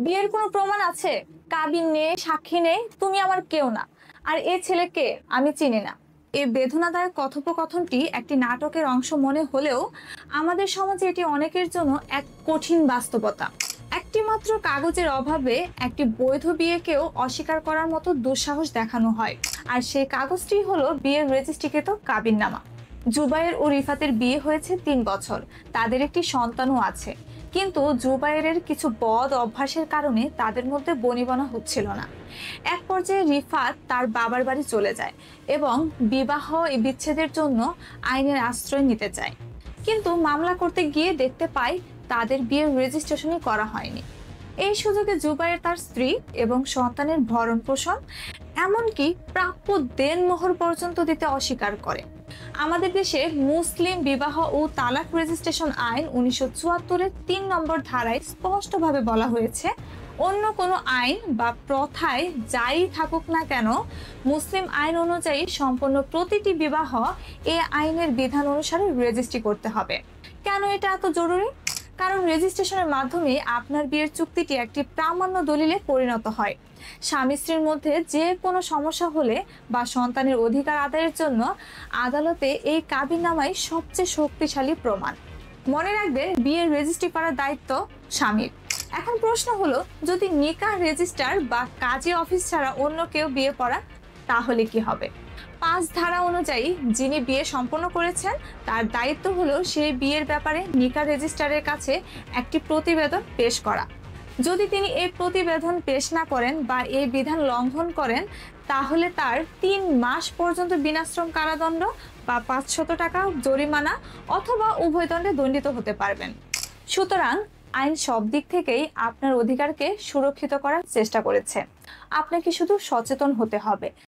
বিয়ের কোনো প্রমাণ আছে? কাবিন নেই, সাক্ষী নেই, তুমি আমার কেউ না। আর এ ছেলেকে আমি চিনি না। এই বেদনাদায়ক কথোপকথনটি একটি নাটকের অংশ মনে হলেও আমাদের সমাজে এটি অনেকের জন্য এক কঠিন বাস্তবতা। একটি মাত্র কাগজের অভাবে একটি বৈধ বিয়েকেও অস্বীকার করার মতো দুঃসাহস দেখানো হয়। আর সেই কাগজটি হলো বিয়ের রেজিস্ট্রিকৃত কাবিননামা। জুবায়ের ও রিফাতের বিয়ে হয়েছে ৩ বছর, তাদের একটি সন্তানও আছে। কিন্তু জুবায়েরের কিছু বদ অভ্যাসের কারণে তাদের মধ্যে বনিবনা হচ্ছিল না। এক পর্যায়ে রিফাত তার বাবার বাড়ি চলে যায় এবং বিবাহ বিচ্ছেদের জন্য আইনের আশ্রয় নিতে চায়। কিন্তু মামলা করতে গিয়ে দেখতে পায় তাদের বিয়ের রেজিস্ট্রেশনই করা হয়নি। এই সুযোগে জুবায়ের তার স্ত্রী এবং সন্তানের ভরণ পোষণ, এমনকি প্রাপ্য দেনমোহর পর্যন্ত দিতে অস্বীকার করে। আমাদের দেশে মুসলিম বিবাহ ও তালাক রেজিস্ট্রেশন আইন ১৯৭৪-এর ৩ নম্বর ধারায় স্পষ্টভাবে বলা হয়েছে, অন্য কোনো আইন বা প্রথায় যাই থাকুক না কেন, মুসলিম আইন অনুযায়ী সম্পন্ন প্রতিটি বিবাহ এ আইনের বিধান অনুসারে রেজিস্ট্রি করতে হবে। কেন এটা এত জরুরি? কারণ রেজিস্ট্রেশনের মাধ্যমে আপনার বিয়ের চুক্তিটি একটি প্রামাণ্য দলিলে পরিণত হয়। স্বামী স্ত্রীর মধ্যে যে কোনো সমস্যা হলে বা সন্তানের অধিকার আদায়ের জন্য আদালতে এই কাবিননামাই সবচেয়ে শক্তিশালী প্রমাণ। মনে রাখবেন, বিয়ের রেজিস্ট্রি করার দায়িত্ব স্বামীর। এখন প্রশ্ন হলো, যদি নিকাহ রেজিস্ট্রার বা কাজী অফিস ছাড়া অন্য কেউ বিয়ে করা, তাহলে কি হবে? ৫ ধারা অনুযায়ী যিনি বিয়ে সম্পন্ন করেছেন তার দায়িত্ব হলো সেই বিয়ের ব্যাপারে নিকাহ রেজিস্ট্রারের কাছে একটি প্রতিবেদন পেশ করা। যদি তিনি এই প্রতিবেদন পেশ না করেন বা এই বিধান লঙ্ঘন করেন, তাহলে তার ৩ মাস পর্যন্ত বিনাশ্রম কারাদণ্ড বা ৫০০ টাকা জরিমানা অথবা উভয় দণ্ডে দণ্ডিত হতে পারবেন। সুতরাং আইন সব দিক থেকেই আপনার অধিকারকে সুরক্ষিত করার চেষ্টা করেছে। আপনাকে শুধু সচেতন হতে হবে।